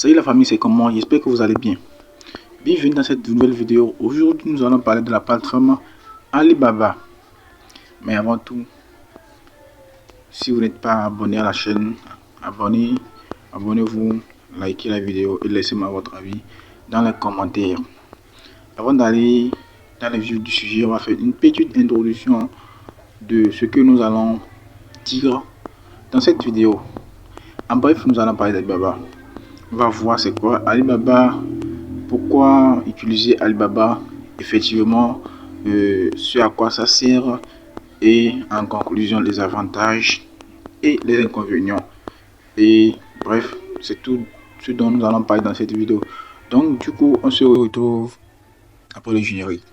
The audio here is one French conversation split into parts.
Salut la famille, c'est comment? J'espère que vous allez bien. Bienvenue dans cette nouvelle vidéo. Aujourd'hui, nous allons parler de la plateforme Alibaba. Mais avant tout, si vous n'êtes pas abonné à la chaîne, abonnez-vous, likez la vidéo et laissez-moi votre avis dans les commentaires. Avant d'aller dans le vif du sujet, on va faire une petite introduction de ce que nous allons dire dans cette vidéo. En bref, nous allons parler d'Alibaba. On va voir c'est quoi Alibaba, pourquoi utiliser Alibaba, effectivement, ce à quoi ça sert et en conclusion les avantages et les inconvénients. Et bref, c'est tout ce dont nous allons parler dans cette vidéo. Donc du coup, on se retrouve après le générique.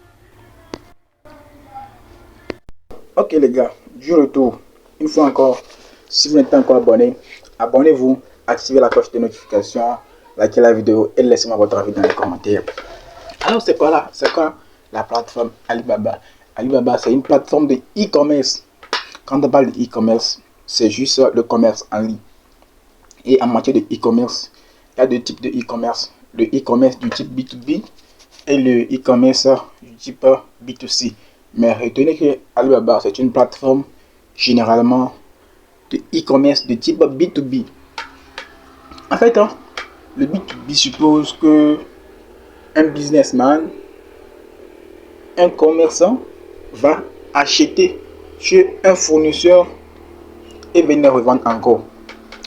Ok les gars, du retour. Une fois encore, si vous n'êtes pas encore abonné, abonnez-vous, activez la cloche de notification, likez la vidéo et laissez-moi votre avis dans les commentaires. Alors c'est quoi la plateforme Alibaba? Alibaba, c'est une plateforme de e-commerce. Quand on parle de e-commerce, c'est juste le commerce en ligne. Et en matière de e-commerce, il y a deux types de e-commerce. Le e-commerce du type B2B et le e-commerce du type B2C. Mais retenez que Alibaba, c'est une plateforme généralement de e-commerce de type B2B. En fait, le B2B suppose que un businessman, un commerçant va acheter chez un fournisseur et venir revendre en gros.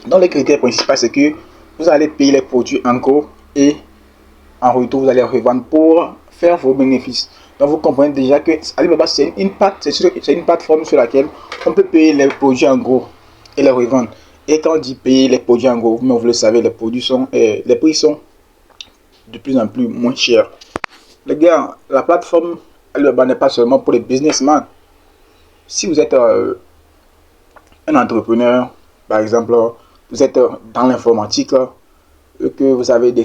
Donc le critère principal, c'est que vous allez payer les produits en gros et en retour vous allez revendre pour faire vos bénéfices. Donc vous comprenez déjà que Alibaba, c'est une plateforme sur laquelle on peut payer les produits en gros et les revendre. Et quand on dit payer les produits en gros, vous le savez, les prix sont de plus en plus moins chers. Les gars, la plateforme Alibaba n'est pas seulement pour les businessmen. Si vous êtes un entrepreneur, par exemple, vous êtes dans l'informatique, que vous avez des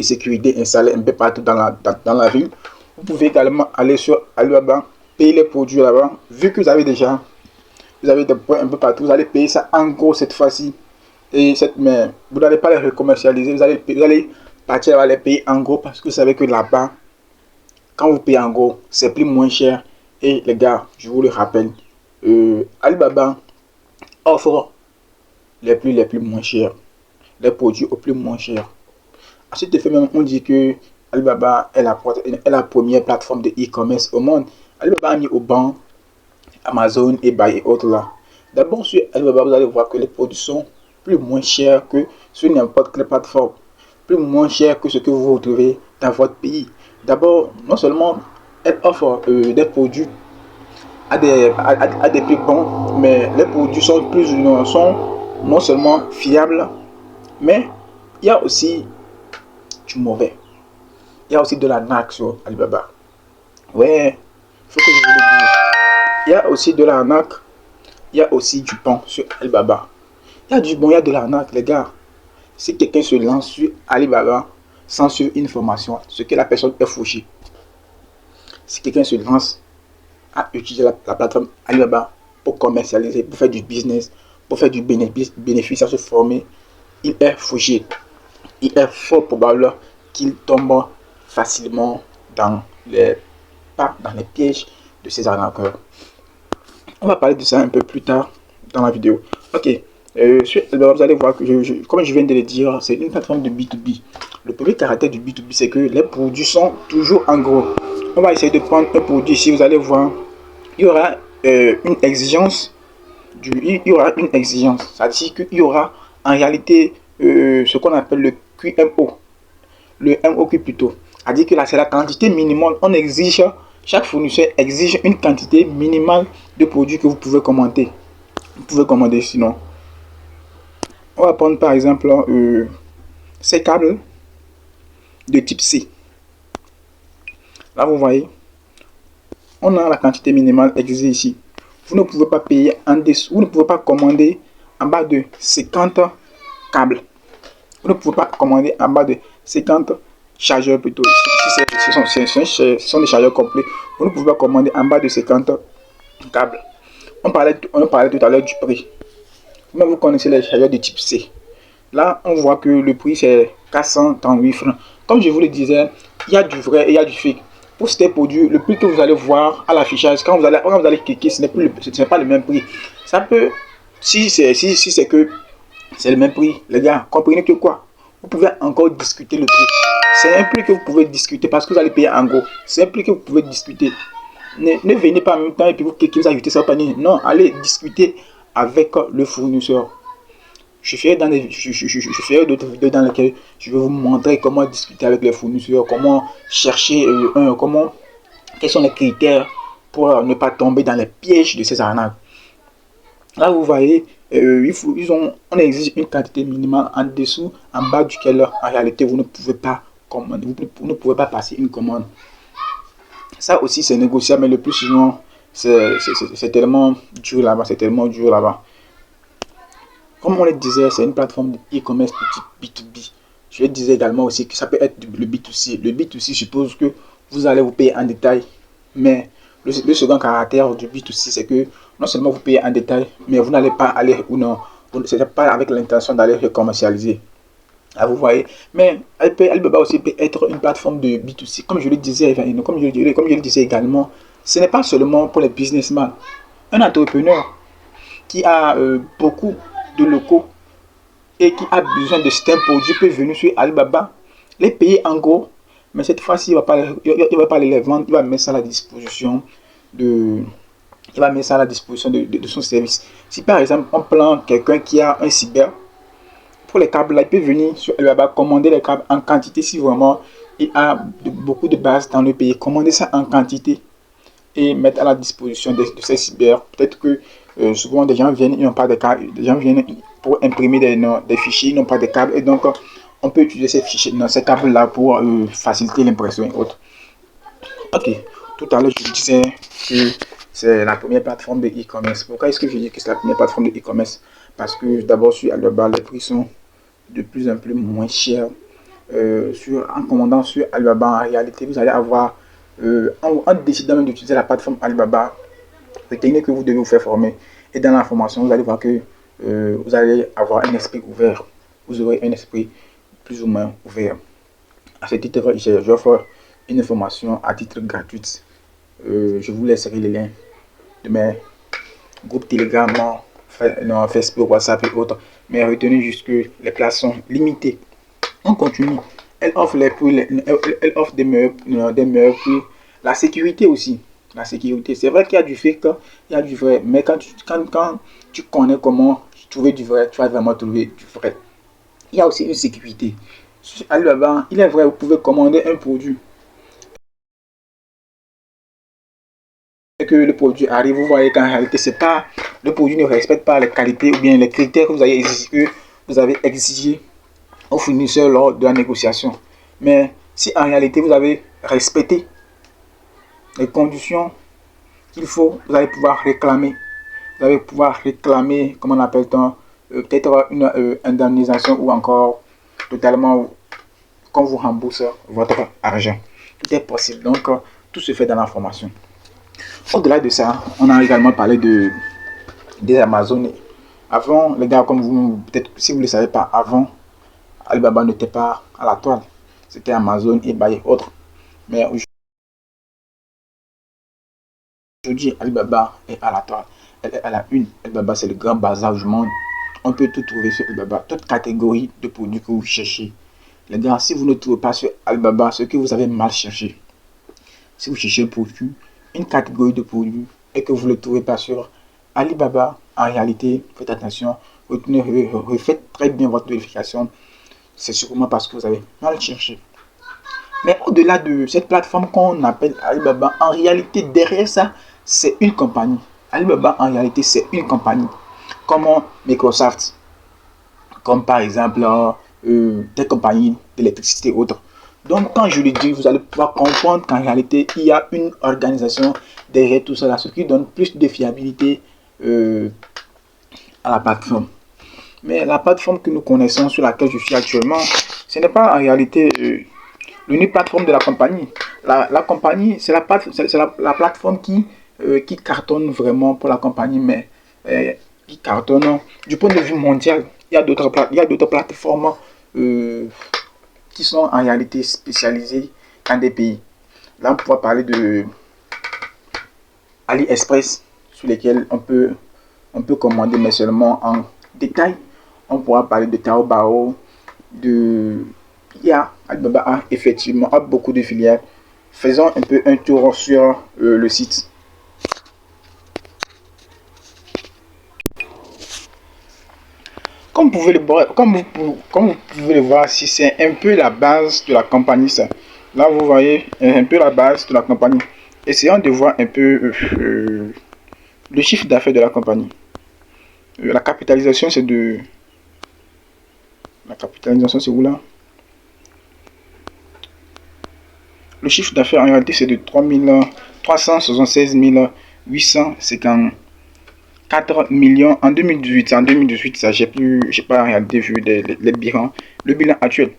sécurités installées un peu partout dans la ville, vous pouvez également aller sur Alibaba, payer les produits là-bas. Vu que vous avez des points un peu partout, vous allez payer ça en gros cette fois-ci. Mais vous n'allez pas les recommercialiser, vous allez partir là-bas les payer en gros parce que vous savez que là-bas, quand vous payez en gros, c'est plus moins cher. Et les gars, je vous le rappelle, Alibaba offre les plus moins chers, les produits au plus moins cher. À cet effet même, on dit que Alibaba est la première plateforme de e-commerce au monde. Alibaba a mis au banc Amazon, eBay et autres là. D'abord sur Alibaba, vous allez voir que les produits sont plus moins chers que sur n'importe quelle plateforme, plus moins cher que ce que vous retrouvez dans votre pays. D'abord, non seulement elle offre des produits à des prix bons, mais les produits sont non seulement fiables, mais il y a aussi du mauvais. Il y a aussi de l'arnaque sur Alibaba. Ouais, faut que je vous le dise. Il y a aussi de l'arnaque, il y a aussi du bon sur Alibaba. Il y a du bon, il y a de l'arnaque, les gars. Si quelqu'un se lance sur Alibaba sans suivre une formation, ce que la personne est fauchée. Si quelqu'un se lance à utiliser la plateforme Alibaba pour commercialiser, pour faire du business, pour faire du bénéfice, à se former, il est fauché. Il est fort probable qu'il tombe facilement dans les pièges de ces arnaqueurs. On va parler de ça un peu plus tard dans la vidéo. Ok, vous allez voir que, comme je viens de le dire, c'est une plateforme de B2B. Le premier caractère du B2B, c'est que les produits sont toujours en gros. On va essayer de prendre un produit ici, vous allez voir, il y aura une exigence. C'est-à-dire qu'il y aura en réalité ce qu'on appelle le QMO. Le MOQ plutôt. C'est-à-dire que là, c'est la quantité minimale. Chaque fournisseur exige une quantité minimale de produits que vous pouvez commander. Vous pouvez commander sinon. On va prendre par exemple ces câbles de type C. Là, vous voyez, on a la quantité minimale exigée ici. Vous ne pouvez pas payer en dessous, vous ne pouvez pas commander en bas de 50 câbles. Vous ne pouvez pas commander en bas de 50 chargeurs plutôt. Si ce sont des chargeurs complets, vous ne pouvez pas commander en bas de 50 câbles. On parlait tout à l'heure du prix. Mais vous connaissez les chargeurs de type C. Là, on voit que le prix, c'est 438 francs. Comme je vous le disais, il y a du vrai et il y a du fake. Pour ces produits, le prix que vous allez voir à l'affichage, quand vous allez cliquer, ce n'est pas le même prix. Ça peut, si c'est que c'est le même prix, les gars, comprenez que quoi? Vous pouvez encore discuter le prix. C'est un prix que vous pouvez discuter parce que vous allez payer en gros. C'est un prix que vous pouvez discuter. Ne venez pas en même temps et puis vous cliquez, vous ajoutez ça au panier. Non, allez discuter avec le fournisseur. Je ferai d'autres vidéos dans lesquelles je vais vous montrer comment discuter avec les fournisseurs, comment chercher quels sont les critères pour ne pas tomber dans les pièges de ces arnaques. Là, vous voyez, on exige une quantité minimale en dessous, en bas duquel, en réalité, vous ne pouvez pas commander, vous ne pouvez pas passer une commande. Ça aussi, c'est négociable, mais le plus souvent, c'est tellement dur là-bas, c'est tellement dur là-bas. Comme on le disait, c'est une plateforme de e-commerce B2B. Je le disais également aussi que ça peut être le B2C. Le B2C suppose que vous allez vous payer en détail, mais le second caractère du B2C, c'est que non seulement vous payez en détail, mais vous n'allez pas aller ou non, ce n'est pas avec l'intention d'aller le commercialiser. Ah, vous voyez, mais Alibaba aussi peut être une plateforme de B2C. Comme je le disais, comme je le disais également, ce n'est pas seulement pour les businessmen. Un entrepreneur qui a beaucoup de locaux et qui a besoin de certains produits peut venir sur Alibaba, les payer en gros, mais cette fois-ci, il ne va pas les vendre, il va mettre ça à la disposition de, de son service. Si par exemple, on prend quelqu'un qui a un cyber, pour les câbles, là, il peut venir sur Alibaba, commander les câbles en quantité si vraiment il a beaucoup de bases dans le pays, commander ça en quantité et mettre à la disposition de ces cyber. Peut-être que souvent des gens viennent, ils n'ont pas de câbles, des gens viennent pour imprimer des fichiers, ils n'ont pas de câbles et donc on peut utiliser ces fichiers, ces câbles là pour faciliter l'impression et autres. Ok, tout à l'heure je disais que c'est la première plateforme de e-commerce. Pourquoi est-ce que je dis que c'est la première plateforme de e-commerce? Parce que d'abord sur Alibaba, les prix sont de plus en plus moins chers. En commandant sur Alibaba, en réalité, vous allez avoir, en décidant même d'utiliser la plateforme Alibaba, retenez que vous devez vous faire former. Et dans la formation, vous allez voir que vous allez avoir un esprit ouvert. Vous aurez un esprit plus ou moins ouvert. À ce titre, j'offre une formation à titre gratuite. Je vous laisserai les liens de mes groupes Telegram, Facebook, WhatsApp et autres. Mais retenez juste que les places sont limitées. On continue. Elle offre elle offre des meilleurs prix. La sécurité aussi. La sécurité. C'est vrai qu'il y a du fake, il y a du vrai. Mais quand tu connais comment trouver du vrai, tu vas vraiment trouver du vrai. Il y a aussi une sécurité. Sur Alibaba, il est vrai, vous pouvez commander un produit. Et que le produit arrive, vous voyez qu'en réalité, c'est pas, le produit ne respecte pas les qualités ou bien les critères que vous avez exigé au fournisseur lors de la négociation. Mais si en réalité vous avez respecté les conditions qu'il faut, vous allez pouvoir réclamer. Vous allez pouvoir réclamer, comment on appelle-t-on, peut-être une indemnisation ou encore totalement qu'on vous rembourse votre argent. Tout est possible. Donc, tout se fait dans la formation. Au-delà de ça, on a également parlé des Amazones. Avant, les gars, comme vous, peut-être si vous ne le savez pas, avant, Alibaba n'était pas à la toile. C'était Amazon, eBay et autres. Mais aujourd'hui, Alibaba est à la toile. Elle est à la une. Alibaba, c'est le grand bazar du monde. On peut tout trouver sur Alibaba. Toute catégorie de produits que vous cherchez. Les gars, si vous ne trouvez pas sur Alibaba ce que vous avez mal cherché, si vous cherchez un produit, une catégorie de produits, et que vous ne le trouvez pas sur Alibaba, en réalité, faites attention, refaites très bien votre vérification. C'est sûrement parce que vous avez mal cherché. Mais au-delà de cette plateforme qu'on appelle Alibaba, en réalité, derrière ça, c'est une compagnie. Alibaba, en réalité, c'est une compagnie. Comme Microsoft, comme par exemple des compagnies d'électricité et autres. Donc, quand je le dis, vous allez pouvoir comprendre qu'en réalité, il y a une organisation derrière tout cela, ce qui donne plus de fiabilité à la plateforme. Mais la plateforme que nous connaissons, sur laquelle je suis actuellement, ce n'est pas en réalité l'unique plateforme de la compagnie. La compagnie, c'est la plateforme qui cartonne vraiment pour la compagnie, mais qui cartonnent. Du point de vue mondial, il y a d'autres plateformes qui sont en réalité spécialisées dans des pays. Là, on pourra parler de AliExpress, sur lesquels on peut commander, mais seulement en détail. On pourra parler de Taobao, Alibaba a effectivement beaucoup de filiales. Faisons un peu un tour sur le site. Comme vous pouvez le voir, si c'est un peu la base de la compagnie, ça. Là, vous voyez un peu la base de la compagnie. Essayons de voir un peu le chiffre d'affaires de la compagnie. La capitalisation, c'est de... La capitalisation, c'est où là? Le chiffre d'affaires en réalité, c'est de 376 854 millions en 2018. En 2018, ça, j'ai pas en réalité vu les bilans. Le bilan actuel.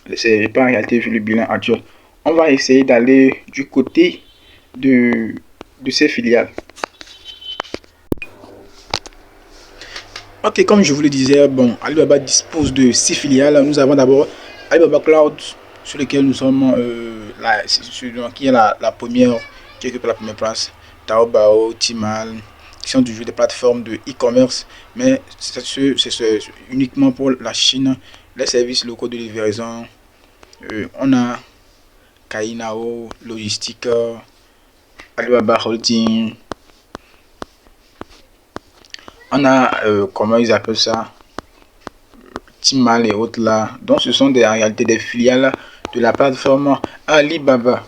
J'ai pas en réalité vu le bilan actuel. On va essayer d'aller du côté de ces filiales. Ok, comme je vous le disais, bon, Alibaba dispose de 6 filiales. Nous avons d'abord Alibaba Cloud, sur lequel nous sommes, qui est la première, qui occupe la première place. Taobao, Tmall, qui sont toujours des plateformes de e-commerce, mais c'est uniquement pour la Chine. Les services locaux de livraison, on a Cainiao, Logistique, Alibaba Holding. On a, comment ils appellent ça, Tmall et autres là. Donc ce sont en réalité des filiales de la plateforme Alibaba.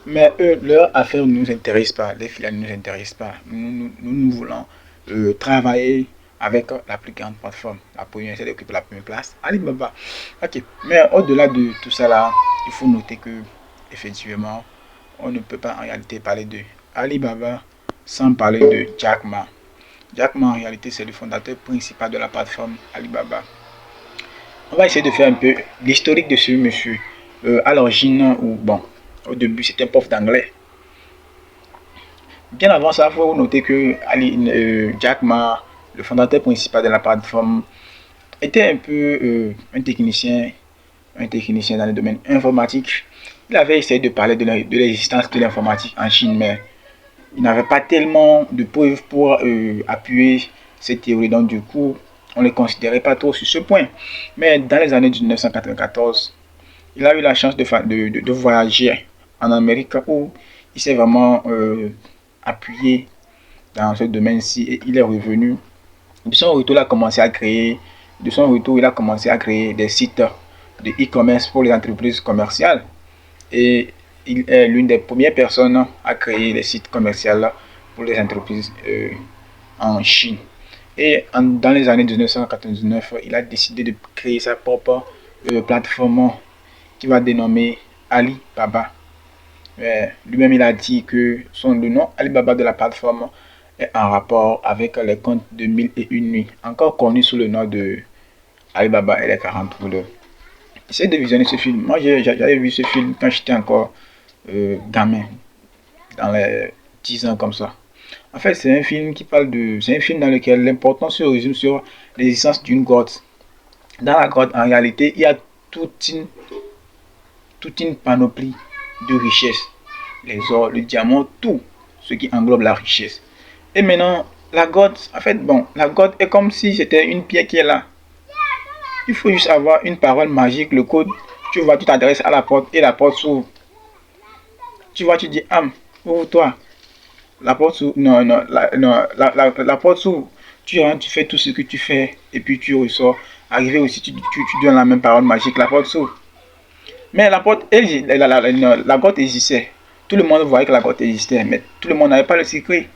Mais eux, leur affaire ne nous intéresse pas. Les filiales ne nous intéressent pas. Nous voulons travailler avec la plus grande plateforme. La première, c'est d'occuper la première place, Alibaba. Ok. Mais au-delà de tout ça là, il faut noter que effectivement, on ne peut pas en réalité parler de Alibaba sans parler de Jack Ma. Jack Ma, en réalité, c'est le fondateur principal de la plateforme Alibaba. On va essayer de faire un peu l'historique de ce monsieur. À l'origine, bon, au début, c'était un prof d'anglais. Bien avant ça, il faut noter que Jack Ma, le fondateur principal de la plateforme, était un peu un technicien dans le domaine informatique. Il avait essayé de parler de l'existence de l'informatique en Chine, mais il n'avait pas tellement de preuves pour appuyer cette théorie. Donc du coup, on ne les considérait pas trop sur ce point. Mais dans les années 1994, il a eu la chance de voyager en Amérique où il s'est vraiment appuyé dans ce domaine-ci et il est revenu. De son retour, il a commencé à créer des sites de e-commerce pour les entreprises commerciales. Et il est l'une des premières personnes à créer des sites commerciaux pour les entreprises en Chine. Et dans les années 1999, il a décidé de créer sa propre plateforme qui va dénommer Alibaba. Lui-même, il a dit que le nom Alibaba de la plateforme est en rapport avec les contes de 1001 nuits, encore connu sous le nom de Alibaba et les 40 voleurs. Essayez de visionner ce film. Moi, j'avais vu ce film quand j'étais encore gamin, dans les 10 ans comme ça. En fait, c'est un film dans lequel l'importance se résume sur l'existence d'une grotte. Dans la grotte, en réalité, il y a toute une panoplie de richesses. Les ors, le diamant, tout ce qui englobe la richesse. Et maintenant, la grotte, en fait, bon, la grotte est comme si c'était une pierre qui est là. Il faut juste avoir une parole magique, le code. Tu vois, tu t'adresses à la porte et la porte s'ouvre. Tu vois, tu dis, ouvre-toi. La porte s'ouvre. La porte s'ouvre. Tu rentres, tu fais tout ce que tu fais et puis tu ressors. Arrivé aussi, tu donnes la même parole magique, la porte s'ouvre. Mais la porte, la grotte existait. Tout le monde voyait que la grotte existait, mais tout le monde n'avait pas le secret.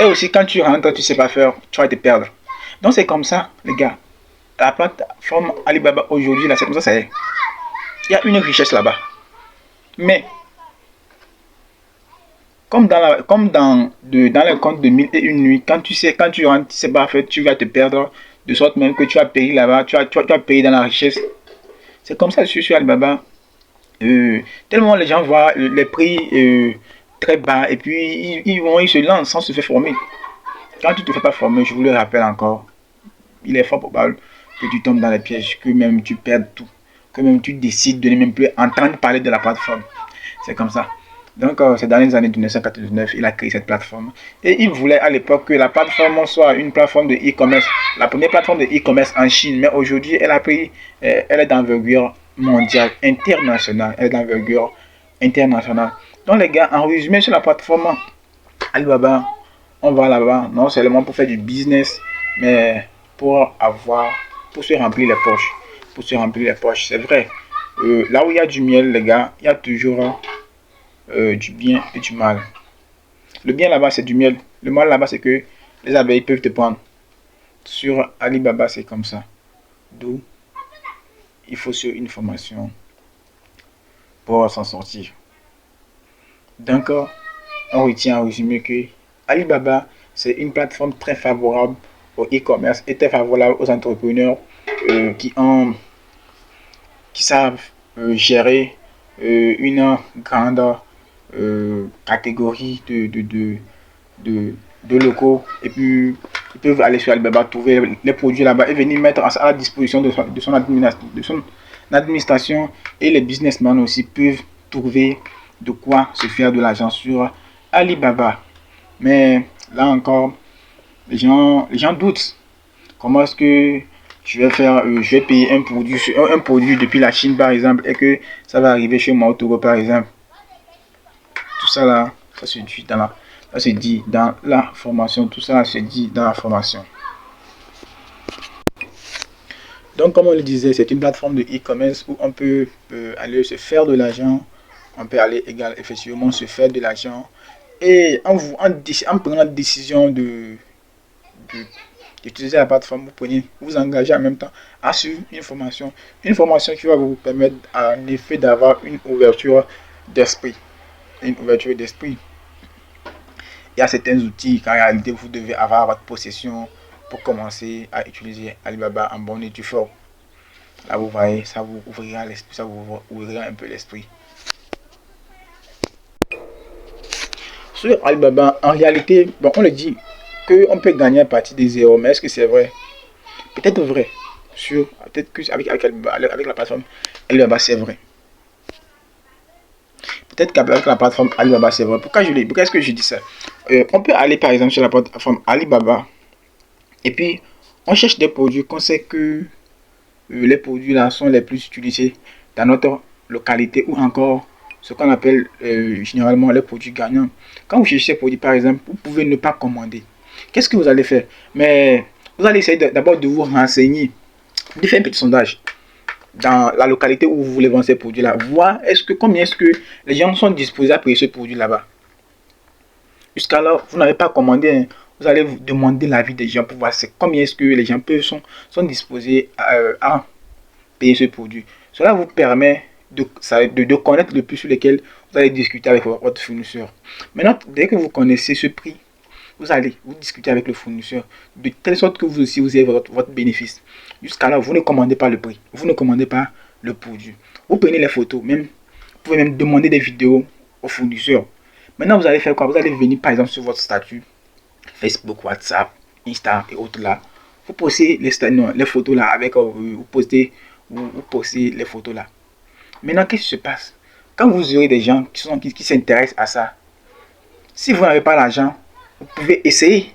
Et aussi, quand tu rentres, tu ne sais pas faire, tu vas te perdre. Donc c'est comme ça, les gars. La plateforme Alibaba aujourd'hui, là, c'est comme ça, il y a une richesse là-bas. Mais, comme dans le conte de 1001 nuits, quand tu rentres, tu ne sais pas faire, tu vas te perdre, de sorte même que tu vas payer là-bas, tu vas payer dans la richesse. C'est comme ça sur Alibaba. Tellement les gens voient les prix très bas et puis ils se lancent sans se faire former. Quand tu ne te fais pas former, je vous le rappelle encore, il est fort probable que tu tombes dans les pièges, que même tu perdes tout, que même tu décides de ne même plus entendre parler de la plateforme. C'est comme ça. Donc, c'est dans les années 1999, il a créé cette plateforme. Et il voulait à l'époque que la plateforme soit une plateforme de e-commerce, la première plateforme de e-commerce en Chine. Mais aujourd'hui, elle est d'envergure mondiale, internationale. Elle est d'envergure internationale. Donc, les gars, en résumé, sur la plateforme Alibaba, on va là-bas non seulement pour faire du business, mais pour se remplir les poches. Pour se remplir les poches, c'est vrai. Là où il y a du miel, les gars, il y a toujours du bien et du mal. Le bien là-bas, c'est du miel. Le mal là-bas, c'est que les abeilles peuvent te prendre. Sur Alibaba, c'est comme ça. D'où il faut sur une formation pour s'en sortir. Donc, on retient en résumé que Alibaba, c'est une plateforme très favorable au e-commerce et très favorable aux entrepreneurs qui savent gérer une grande catégorie de locaux, et puis ils peuvent aller sur Alibaba, trouver les produits là-bas et venir mettre à la disposition de son administration, et les businessmen aussi peuvent trouver de quoi se faire de l'argent sur Alibaba. Mais là encore, les gens doutent. Comment est-ce que je vais payer un produit depuis la Chine par exemple, et que ça va arriver chez moi au Togo par exemple? Tout ça là, ça se dit dans la formation. Tout ça se dit dans la formation. Donc, comme on le disait, c'est une plateforme de e-commerce où on peut aller se faire de l'argent. On peut aller effectivement se faire de l'argent. Et en prenant la décision d'utiliser la plateforme, vous vous engagez en même temps à suivre une formation. Une formation qui va vous permettre en effet d'avoir une ouverture d'esprit. Une ouverture d'esprit. Il y a certains outils qu'en réalité vous devez avoir à votre possession pour commencer à utiliser Alibaba en bonne et due forme. Là vous voyez, ça vous ouvrira l'esprit, ça vous ouvrira un peu l'esprit. Sur Alibaba, en réalité, bon, on le dit qu'on peut gagner à partir des zéros, mais est-ce que c'est vrai? Peut-être vrai. Peut-être que avec la plateforme Alibaba, c'est vrai. Peut-être qu'avec la plateforme Alibaba, c'est vrai. Pourquoi est-ce que je dis ça? On peut aller par exemple sur la plateforme Alibaba et puis on cherche des produits qu'on sait que les produits là sont les plus utilisés dans notre localité, ou encore ce qu'on appelle généralement les produits gagnants. Quand vous cherchez ces produits par exemple, vous pouvez ne pas commander. Qu'est-ce que vous allez faire? Mais vous allez essayer d'abord de vous renseigner, de faire un petit sondage dans la localité où vous voulez vendre ces produits là, voir combien est-ce que les gens sont disposés à payer ce produit là-bas. Jusqu'alors, vous n'avez pas commandé, hein. Vous allez vous demander l'avis des gens pour voir combien est-ce que les gens sont disposés à payer ce produit. Cela vous permet de connaître le prix sur lequel vous allez discuter avec votre fournisseur. Maintenant, dès que vous connaissez ce prix, vous allez vous discuter avec le fournisseur de telle sorte que vous aussi vous avez votre bénéfice. Jusqu'à là, vous ne commandez pas le prix, vous ne commandez pas le produit. Vous prenez les photos, vous pouvez même demander des vidéos au fournisseur. Maintenant, vous allez faire quoi? Vous allez venir par exemple sur votre statut Facebook, WhatsApp, Insta et autres là. Vous postez les photos là avec vous postez les photos là. Maintenant, qu'est-ce qui se passe? Quand vous aurez des gens qui s'intéressent à ça, si vous n'avez pas l'argent, vous pouvez essayer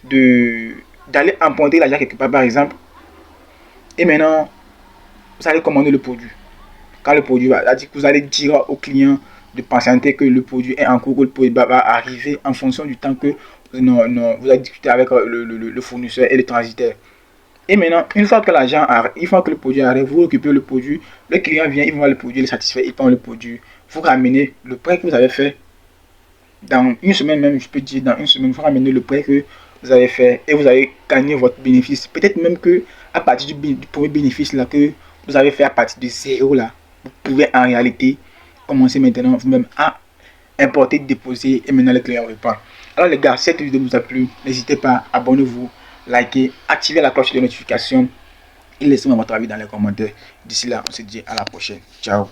d'aller emprunter l'argent quelque part par exemple. Et maintenant, vous allez commander le produit. Quand le produit va, vous allez dire au client de patienter que le produit est en cours, que le produit va arriver en fonction du temps que vous allez discuter avec le fournisseur et le transitaire. Et maintenant, une fois que l'argent arrive, une fois que le produit arrive, vous récupérez le produit, le client vient, il voit le produit, il est satisfait, il prend le produit, vous ramenez le prêt que vous avez fait. Dans une semaine même, je peux dire, dans une semaine, vous ramenez le prêt que vous avez fait et vous avez gagné votre bénéfice. Peut-être même que à partir du premier bénéfice là que vous avez fait à partir de zéro là, vous pouvez en réalité commencer maintenant vous-même à importer, déposer et maintenant le client reprend. Alors les gars, cette vidéo vous a plu, n'hésitez pas, abonnez-vous, likez, activez la cloche de notification et laissez-moi votre avis dans les commentaires. D'ici là, on se dit à la prochaine. Ciao.